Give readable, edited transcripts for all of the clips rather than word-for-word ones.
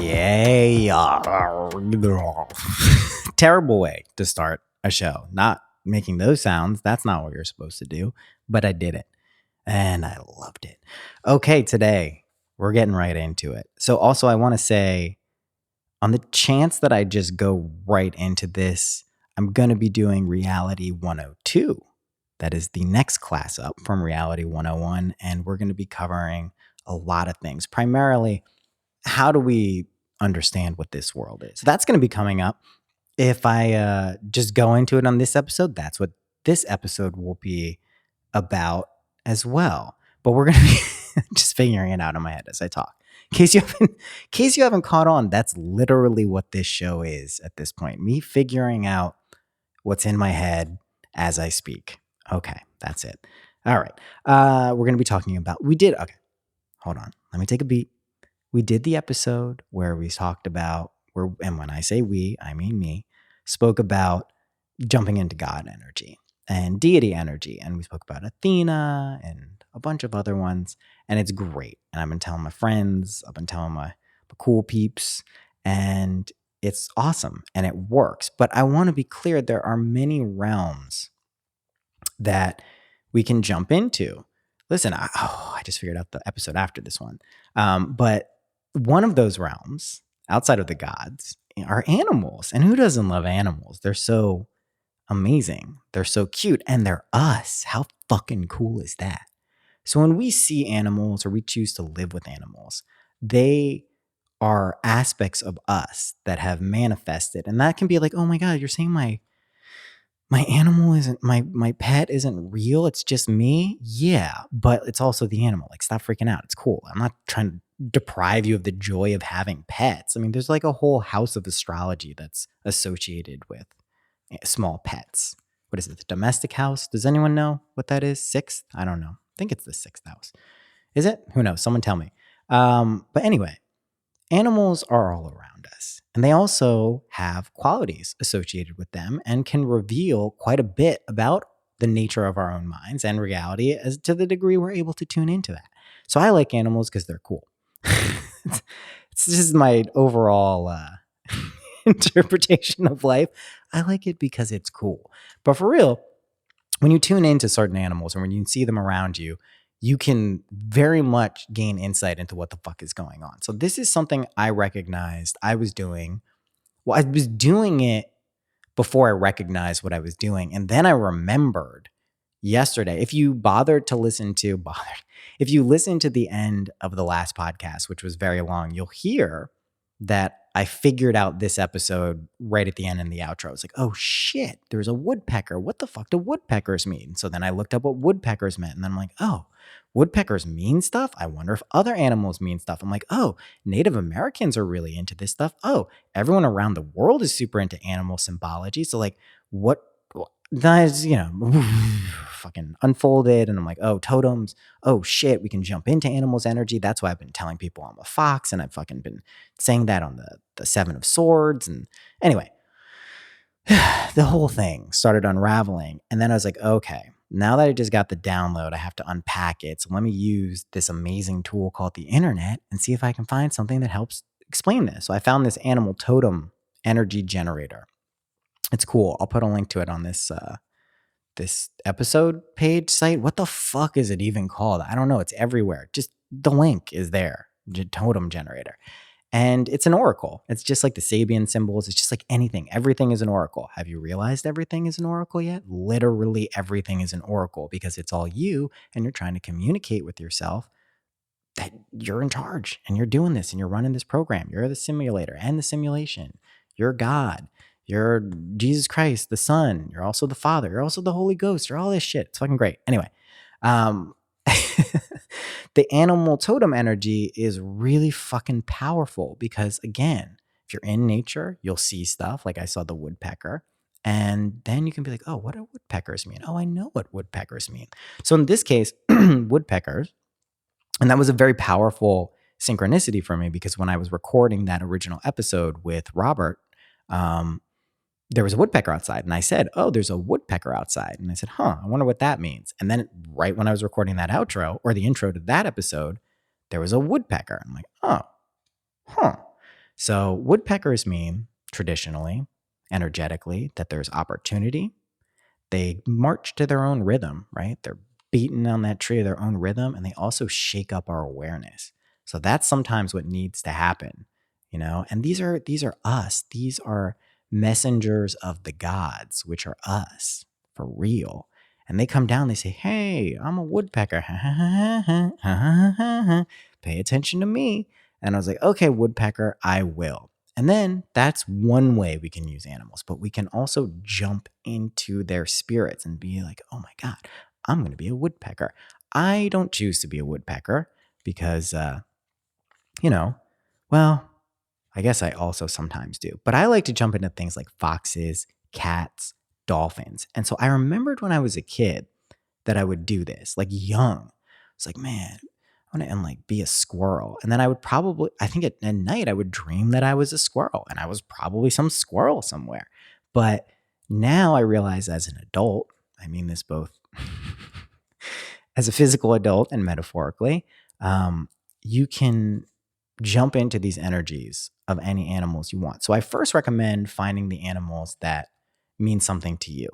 Yay. Terrible way to start a show. Not making those sounds. That's not what you're supposed to do. But I did it. And I loved it. Okay, today we're getting right into it. So also I want to say, on the chance that I just go right into this, I'm going to be doing Reality 102. That is the next class up from Reality 101. And we're going to be covering a lot of things. Primarily, how do we understand what this world is? So that's going to be coming up. If I just go into it on this episode, that's what this episode will be about as well. But we're going to be just figuring it out in my head as I talk. In case you haven't caught on, that's literally what this show is at this point. Me figuring out what's in my head as I speak. Okay, that's it. All right. We're going to be talking about, okay, hold on. Let me take a beat. We did the episode where we talked about, and when I say we, I mean me, spoke about jumping into God energy and deity energy. And we spoke about Athena and a bunch of other ones. And it's great. And I've been telling my friends, I've been telling my cool peeps, and it's awesome and it works. But I want to be clear, there are many realms that we can jump into. Listen, I just figured out the episode after this one. But one of those realms outside of the gods are animals. And who doesn't love animals? They're so amazing. They're so cute. And they're us. How fucking cool is that? So when we see animals or we choose to live with animals, they are aspects of us that have manifested. And that can be like, oh my God, you're saying my animal isn't, my pet isn't real. It's just me. Yeah, but it's also the animal. Like, stop freaking out. It's cool. I'm not trying to deprive you of the joy of having pets. I mean, there's like a whole house of astrology that's associated with small pets. What is it? The domestic house? Does anyone know what that is? Sixth? I don't know. I think it's the sixth house. Is it? Who knows? Someone tell me. But anyway, animals are all around us, and they also have qualities associated with them and can reveal quite a bit about the nature of our own minds and reality as to the degree we're able to tune into that. So I like animals because they're cool. It's just my overall interpretation of life. I like it because it's cool. But for real, when you tune into certain animals and when you see them around you, you can very much gain insight into what the fuck is going on. So this is something I recognized I was doing. Well, I was doing it before I recognized what I was doing. And then I remembered yesterday, if you listen to the end of the last podcast, which was very long, you'll hear that I figured out this episode right at the end in the outro. It's like, oh shit, there's a woodpecker. What the fuck do woodpeckers mean? So then I looked up what woodpeckers meant, and then I'm like, oh, woodpeckers mean stuff? I wonder if other animals mean stuff. I'm like, oh, Native Americans are really into this stuff. Oh, everyone around the world is super into animal symbology. So like, what? That's, fucking unfolded. And I'm like, oh, totems. Oh shit, we can jump into animals' energy. That's why I've been telling people I'm a fox, and I've fucking been saying that on the Seven of Swords. And anyway, the whole thing started unraveling. And then I was like, okay, now that I just got the download, I have to unpack it. So let me use this amazing tool called the internet and see if I can find something that helps explain this. So I found this animal totem energy generator. It's cool. I'll put a link to it on this episode page site. What the fuck is it even called? I don't know. It's everywhere. Just the link is there. Totem generator. And it's an oracle. It's just like the Sabian symbols. It's just like anything. Everything is an oracle. Have you realized everything is an oracle yet? Literally everything is an oracle because it's all you, and you're trying to communicate with yourself that you're in charge and you're doing this and you're running this program. You're the simulator and the simulation. You're God. You're Jesus Christ, the Son. You're also the Father. You're also the Holy Ghost. You're all this shit. It's fucking great. Anyway, the animal totem energy is really fucking powerful because, again, if you're in nature, you'll see stuff like I saw the woodpecker. And then you can be like, oh, what do woodpeckers mean? Oh, I know what woodpeckers mean. So in this case, woodpeckers, and that was a very powerful synchronicity for me because when I was recording that original episode with Robert, there was a woodpecker outside, and I said, oh, there's a woodpecker outside. And I said, I wonder what that means. And then right when I was recording that outro or the intro to that episode, there was a woodpecker. I'm like, So woodpeckers mean traditionally, energetically, that there's opportunity. They march to their own rhythm, right? They're beating on that tree of their own rhythm, and they also shake up our awareness. So that's sometimes what needs to happen, And these are us. These are messengers of the gods, which are us for real. And they come down. They say, "Hey, I'm a woodpecker. Pay attention to me." And I was like, "Okay, woodpecker, I will." And then that's one way we can use animals, but we can also jump into their spirits and be like, "Oh my God, I'm going to be a woodpecker." I don't choose to be a woodpecker because, you know, well, I guess I also sometimes do, but I like to jump into things like foxes, cats, dolphins. And so I remembered when I was a kid that I would do this, like young. It's like, man, I want to and like be a squirrel. And then I would probably, I think at night I would dream that I was a squirrel and I was probably some squirrel somewhere. But now I realize as an adult, I mean this both as a physical adult and metaphorically, you can jump into these energies of any animals you want. So I first recommend finding the animals that mean something to you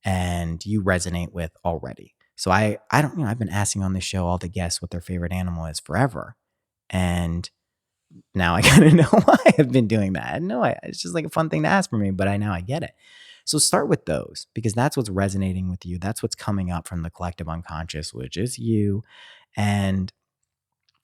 and you resonate with already. So I don't, I've been asking on this show all the guests what their favorite animal is forever. And now I kind of know why I've been doing that. I know it's just like a fun thing to ask for me, but I get it. So start with those because that's what's resonating with you. That's what's coming up from the collective unconscious, which is you. And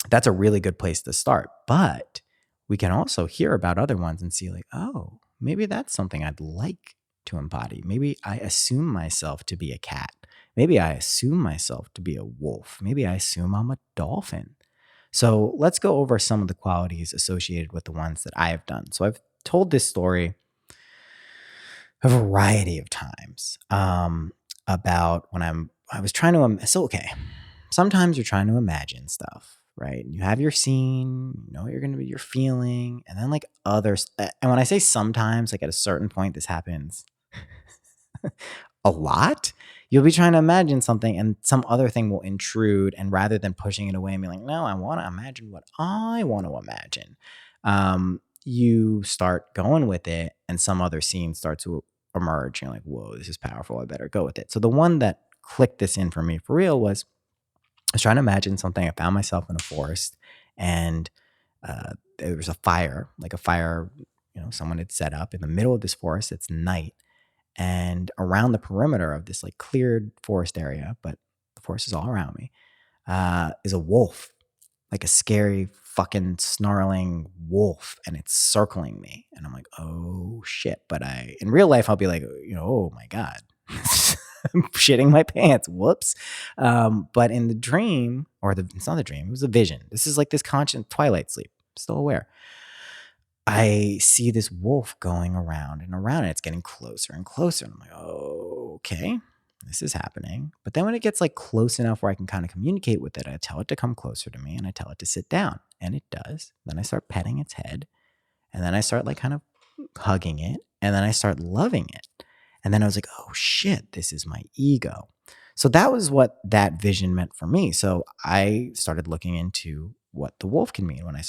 that's a really good place to start. But we can also hear about other ones and see, like, oh, maybe that's something I'd like to embody. Maybe I assume myself to be a cat. Maybe I assume myself to be a wolf. Maybe I assume I'm a dolphin. So let's go over some of the qualities associated with the ones that I have done. So I've told this story a variety of times about when I was trying to, so okay, sometimes you're trying to imagine stuff, right? You have your scene, you know what you're feeling, and then like others. And when I say sometimes, like at a certain point, this happens a lot. You'll be trying to imagine something, and some other thing will intrude. And rather than pushing it away and be like, "No, I want to imagine what I want to imagine," you start going with it, and some other scene starts to emerge. You're like, "Whoa, this is powerful. I better go with it." So the one that clicked this in for me for real was I was trying to imagine something. I found myself in a forest and there was a fire, like a fire, someone had set up in the middle of this forest. It's night. And around the perimeter of this like cleared forest area, but the forest is all around me, is a wolf, like a scary fucking snarling wolf. And it's circling me. And I'm like, oh shit. But in real life, I'll be like, oh my God. I'm shitting my pants. Whoops. But in the dream, it's not a dream, it was a vision. This is like this conscious twilight sleep, still aware. I see this wolf going around and around, and it's getting closer and closer. And I'm like, oh, okay, this is happening. But then when it gets like close enough where I can kind of communicate with it, I tell it to come closer to me and I tell it to sit down. And it does. Then I start petting its head. And then I start like kind of hugging it. And then I start loving it. And then I was like, oh shit, this is my ego. So that was what that vision meant for me. So I started looking into what the wolf can mean when I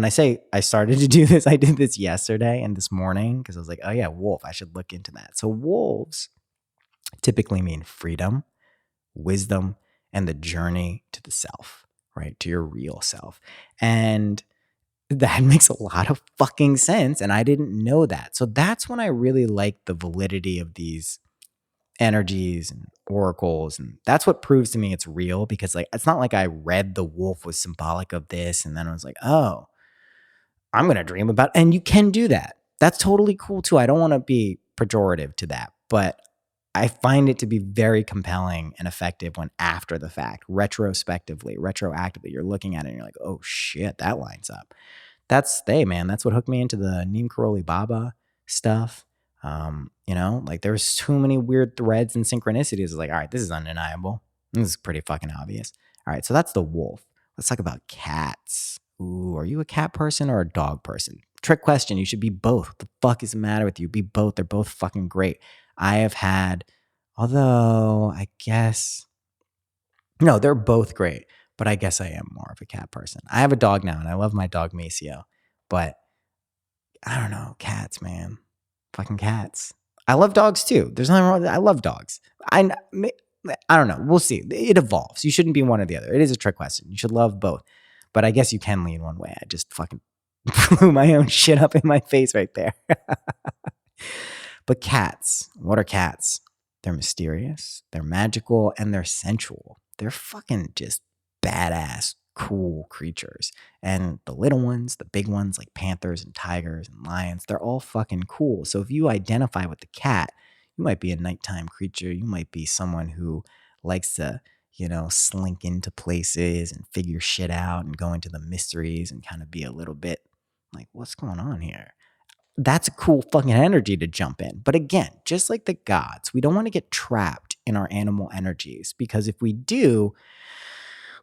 say I started to do this, I did this yesterday and this morning because I was like, oh yeah, wolf, I should look into that. So wolves typically mean freedom, wisdom, and the journey to the self, right? To your real self. And that makes a lot of fucking sense. And I didn't know that. So that's when I really like the validity of these energies and oracles. And that's what proves to me it's real because like, it's not like I read the wolf was symbolic of this. And then I was like, oh, I'm going to dream about, and you can do that. That's totally cool too. I don't want to be pejorative to that, but I find it to be very compelling and effective when after the fact, retroactively, you're looking at it and you're like, oh shit, that lines up. Man, that's what hooked me into the Neem Karoli Baba stuff. Like there's too many weird threads and synchronicities. It's like, all right, this is undeniable. This is pretty fucking obvious. All right, so that's the wolf. Let's talk about cats. Ooh, are you a cat person or a dog person? Trick question. You should be both. What the fuck is the matter with you? Be both. They're both fucking great. I have had, although I guess, no, they're both great, but I guess I am more of a cat person. I have a dog now and I love my dog Maceo, but I don't know, cats, man. Fucking cats. I love dogs too. There's nothing wrong with that. I love dogs. I don't know. We'll see. It evolves. You shouldn't be one or the other. It is a trick question. You should love both. But I guess you can lean one way. I just fucking blew my own shit up in my face right there. But cats, what are cats? They're mysterious, they're magical, and they're sensual. They're fucking just badass, cool creatures. And the little ones, the big ones like panthers and tigers and lions, they're all fucking cool. So if you identify with the cat, you might be a nighttime creature. You might be someone who likes to, slink into places and figure shit out and go into the mysteries and kind of be a little bit like, what's going on here? That's a cool fucking energy to jump in. But again, just like the gods, we don't want to get trapped in our animal energies, because if we do,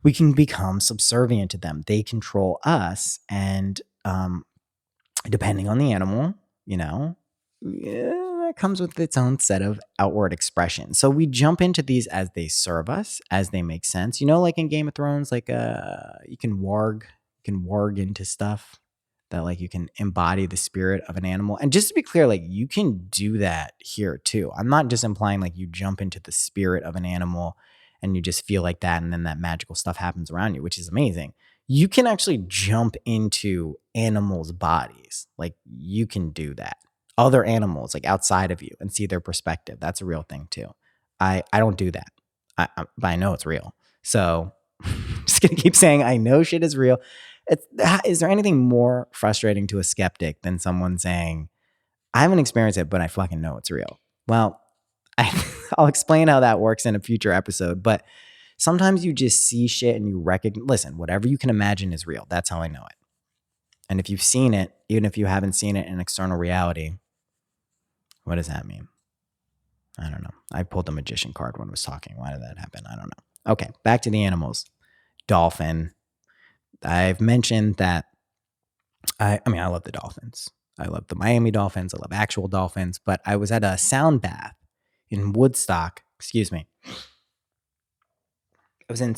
we can become subservient to them. They control us. And depending on the animal, that comes with its own set of outward expression. So we jump into these as they serve us, as they make sense. Like in Game of Thrones, like you can warg into stuff that like you can embody the spirit of an animal. And just to be clear, like you can do that here too. I'm not just implying like you jump into the spirit of an animal and you just feel like that and then that magical stuff happens around you, which is amazing. You can actually jump into animals' bodies. Like you can do that. Other animals like outside of you and see their perspective. That's a real thing too. I don't do that. But I know it's real. So I'm just going to keep saying I know shit is real. Is there anything more frustrating to a skeptic than someone saying, I haven't experienced it, but I fucking know it's real? Well, I'll explain how that works in a future episode, but sometimes you just see shit and you recognize, listen, whatever you can imagine is real. That's how I know it. And if you've seen it, even if you haven't seen it in external reality, what does that mean? I don't know. I pulled the magician card when I was talking. Why did that happen? I don't know. Okay, back to the animals. Dolphin. I've mentioned that I love the Dolphins. I love the Miami Dolphins. I love actual dolphins. But I was at a sound bath in Woodstock. Excuse me. I was in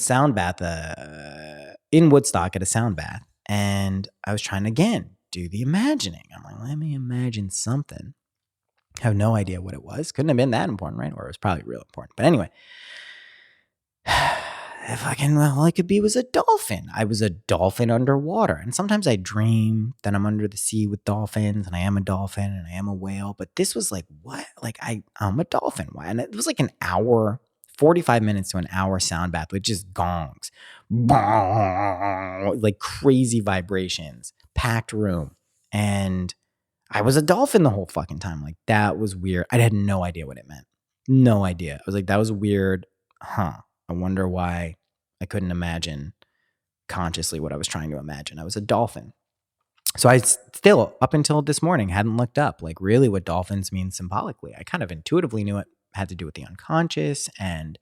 Woodstock at a sound bath. And I was trying to, again, do the imagining. I'm like, let me imagine something. I have no idea what it was. Couldn't have been that important, right? Or it was probably real important. But anyway. All I could be was a dolphin. I was a dolphin underwater. And sometimes I dream that I'm under the sea with dolphins and I am a dolphin and I am a whale. But this was like, what? Like I'm a dolphin. Why? And it was like an hour, 45 minutes to an hour sound bath with just gongs, like crazy vibrations, packed room. And I was a dolphin the whole fucking time. Like that was weird. I had no idea what it meant. No idea. I was like, that was weird. Huh. I wonder why I couldn't imagine consciously what I was trying to imagine. I was a dolphin. So I still, up until this morning, hadn't looked up like really what dolphins mean symbolically. I kind of intuitively knew it had to do with the unconscious and,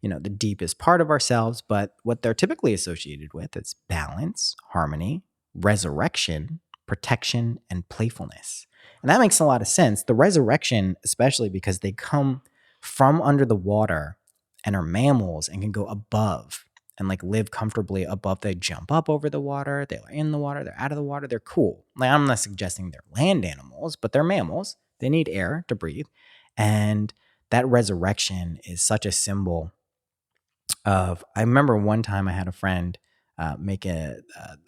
the deepest part of ourselves. But what they're typically associated with is balance, harmony, resurrection, protection, and playfulness. And that makes a lot of sense. The resurrection, especially because they come from under the water and are mammals and can go above and like live comfortably above. They jump up over the water. They're in the water. They're out of the water. They're cool. Like I'm not suggesting they're land animals, but they're mammals. They need air to breathe. And that resurrection is such a symbol of, I remember one time I had a friend make a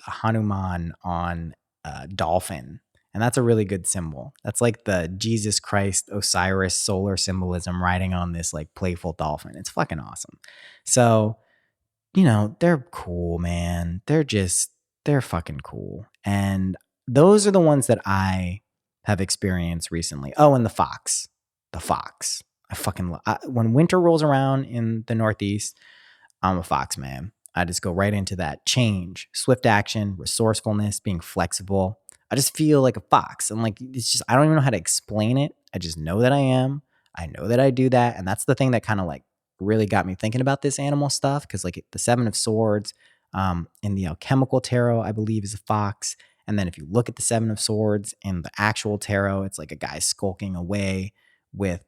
Hanuman on a dolphin. And that's a really good symbol. That's like the Jesus Christ, Osiris, solar symbolism riding on this like playful dolphin. It's fucking awesome. So, they're cool, man. They're fucking cool. And those are the ones that I have experienced recently. Oh, and the fox. The fox. I fucking love. When winter rolls around in the Northeast, I'm a fox, man. I just go right into that change, swift action, resourcefulness, being flexible. I just feel like a fox. And like, it's just, I don't even know how to explain it. I just know that I am. I know that I do that. And that's the thing that kind of like really got me thinking about this animal stuff. Cause like the Seven of Swords in the alchemical tarot, I believe is a fox. And then if you look at the Seven of Swords in the actual tarot, it's like a guy skulking away with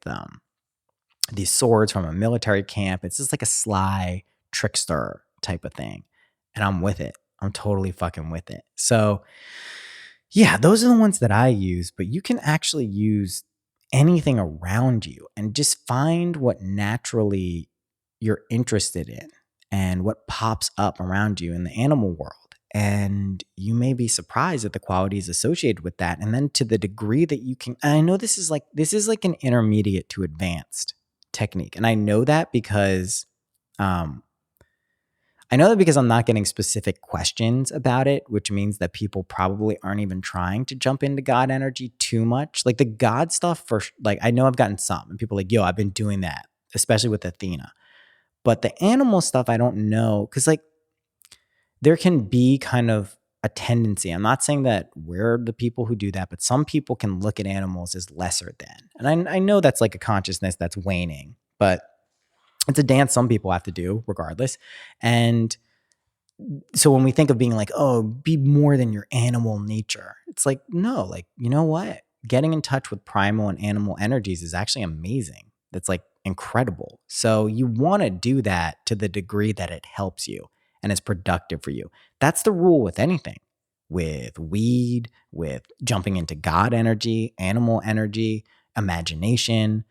these swords from a military camp. It's just like a sly trickster type of thing. And I'm with it. I'm totally fucking with it. So Yeah, those are the ones that I use, but you can actually use anything around you and just find what naturally you're interested in and what pops up around you in the animal world. And you may be surprised at the qualities associated with that. And then to the degree that you can, and I know this is like an intermediate to advanced technique. And um, I know that because I'm not getting specific questions about it, which means that people probably aren't even trying to jump into God energy too much. Like the God stuff, like I know I've gotten some, and people are like, yo, I've been doing that, especially with Athena. But the animal stuff, I don't know, because like there can be kind of a tendency. I'm not saying that we're the people who do that, but some people can look at animals as lesser than. And I know that's like a consciousness that's waning, but it's a dance some people have to do regardless. And so when we think of being like, oh, be more than your animal nature, it's like, no, like, you know what? Getting in touch with primal and animal energies is actually amazing. That's like incredible. So you want to do that to the degree that it helps you and is productive for you. That's the rule with anything, with weed, with jumping into God energy, animal energy, imagination,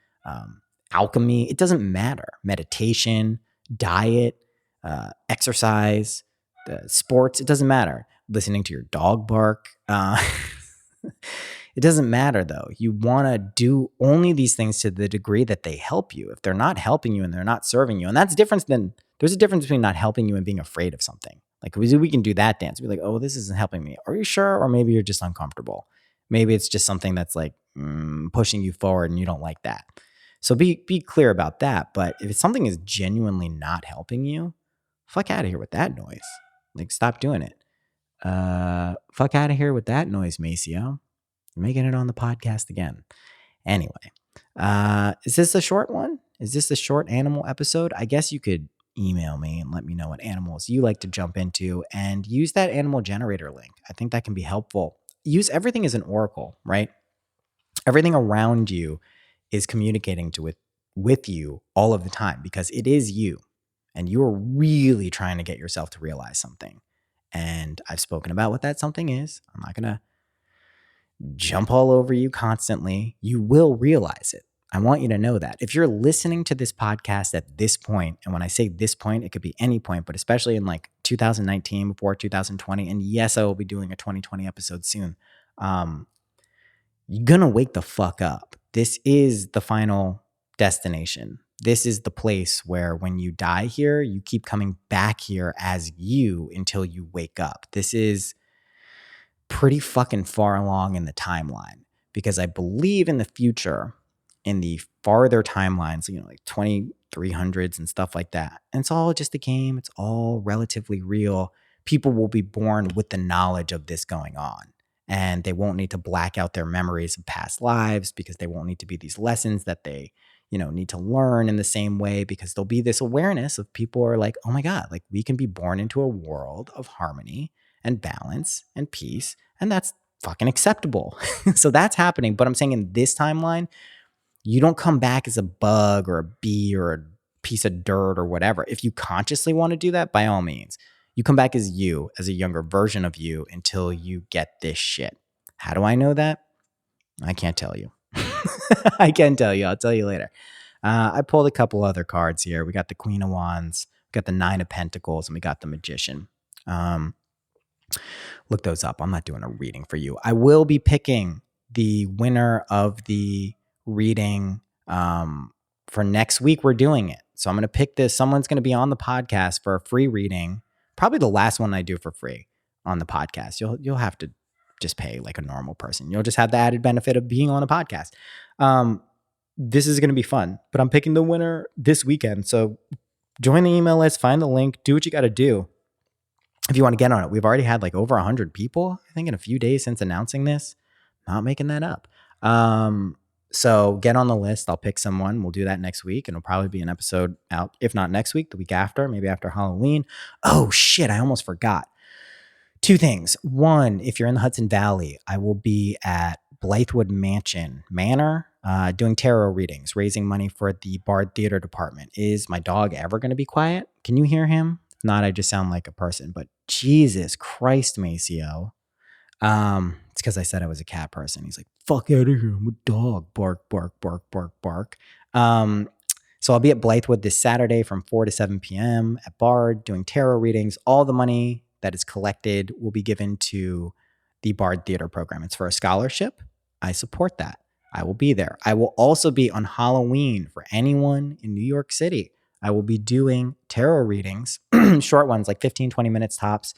alchemy. It doesn't matter. Meditation, diet, exercise, sports, it doesn't matter. Listening to your dog bark. It doesn't matter though. You want to do only these things to the degree that they help you. If they're not helping you and they're not serving you, and there's a difference between not helping you and being afraid of something. Like we can do that dance. Be like, oh, this isn't helping me. Are you sure? Or maybe you're just uncomfortable. Maybe it's just something that's like pushing you forward and you don't like that. So be clear about that. But if something is genuinely not helping you, fuck out of here with that noise. Like, stop doing it. Fuck out of here with that noise, Maceo. You're making it on the podcast again. Anyway, is this a short one? Is this a short animal episode? I guess you could email me and let me know what animals you like to jump into and use that animal generator link. I think that can be helpful. Use everything as an oracle, right? Everything around you is communicating with you all of the time because it is you. And you are really trying to get yourself to realize something. And I've spoken about what that something is. I'm not going to jump all over you constantly. You will realize it. I want you to know that. If you're listening to this podcast at this point, and when I say this point, it could be any point, but especially in like 2019 before 2020, and yes, I will be doing a 2020 episode soon. You're going to wake the fuck up. This is the final destination. This is the place where when you die here, you keep coming back here as you until you wake up. This is pretty fucking far along in the timeline because I believe in the future, in the farther timelines, like 2300s and stuff like that. And it's all just a game. It's all relatively real. People will be born with the knowledge of this going on. And they won't need to black out their memories of past lives because they won't need to be these lessons that they, need to learn in the same way because there'll be this awareness of people are like, oh my God, like we can be born into a world of harmony and balance and peace. And that's fucking acceptable. So that's happening. But I'm saying in this timeline, you don't come back as a bug or a bee or a piece of dirt or whatever. If you consciously want to do that, by all means, you come back as you, as a younger version of you until you get this shit. How do I know that? I can't tell you. I can tell you. I'll tell you later. I pulled a couple other cards here. We got the Queen of Wands, we got the Nine of Pentacles, and we got the Magician. Look those up. I'm not doing a reading for you. I will be picking the winner of the reading for next week. We're doing it. So I'm going to pick this. Someone's going to be on the podcast for a free reading. Probably the last one I do for free on the podcast. You'll have to just pay like a normal person. You'll just have the added benefit of being on a podcast. This is going to be fun, but I'm picking the winner this weekend. So join the email list, find the link, do what you got to do. If you want to get on it, we've already had like over 100 people, I think in a few days since announcing this. Not making that up. So get on the list. I'll pick someone. We'll do that next week. And it'll probably be an episode out, if not next week, the week after, maybe after Halloween. Oh shit, I almost forgot. Two things. One, if you're in the Hudson Valley, I will be at Blythewood Manor doing tarot readings, raising money for the Bard Theater Department. Is my dog ever going to be quiet? Can you hear him? If not, I just sound like a person. But Jesus Christ, Maceo. It's because I said I was a cat person. He's like, fuck out of here. I'm a dog. Bark, bark, bark, bark, bark. So I'll be at Blythewood this Saturday from 4 to 7 p.m. at Bard doing tarot readings. All the money that is collected will be given to the Bard Theater program. It's for a scholarship. I support that. I will be there. I will also be on Halloween for anyone in New York City. I will be doing tarot readings, short ones, like 15, 20 minutes tops.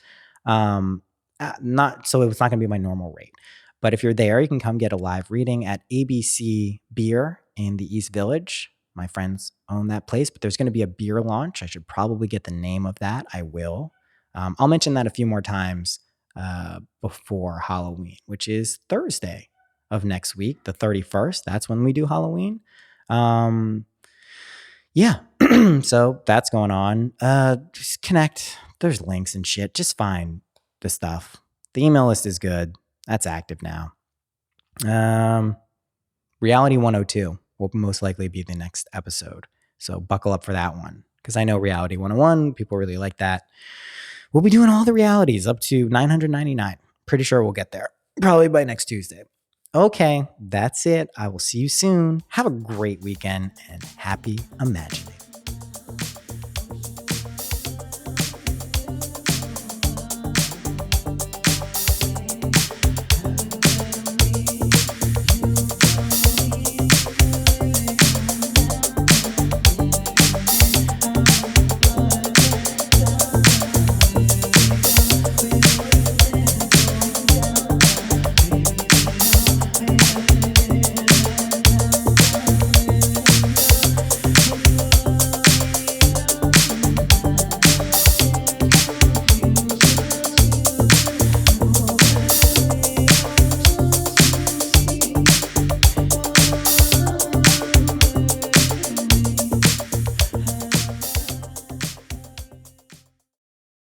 Not so it's not going to be my normal rate. But if you're there, you can come get a live reading at ABC Beer in the East Village. My friends own that place, but there's going to be a beer launch. I should probably get the name of that. I will. I'll mention that a few more times before Halloween, which is Thursday of next week, the 31st. That's when we do Halloween. Yeah. So that's going on. Just connect. There's links and shit. Just find the stuff. The email list is good. That's active now. Reality 102 will most likely be the next episode. So buckle up for that one. Because I know Reality 101, people really like that. We'll be doing all the realities up to 999. Pretty sure we'll get there. Probably by next Tuesday. Okay, that's it. I will see you soon. Have a great weekend and happy imagining.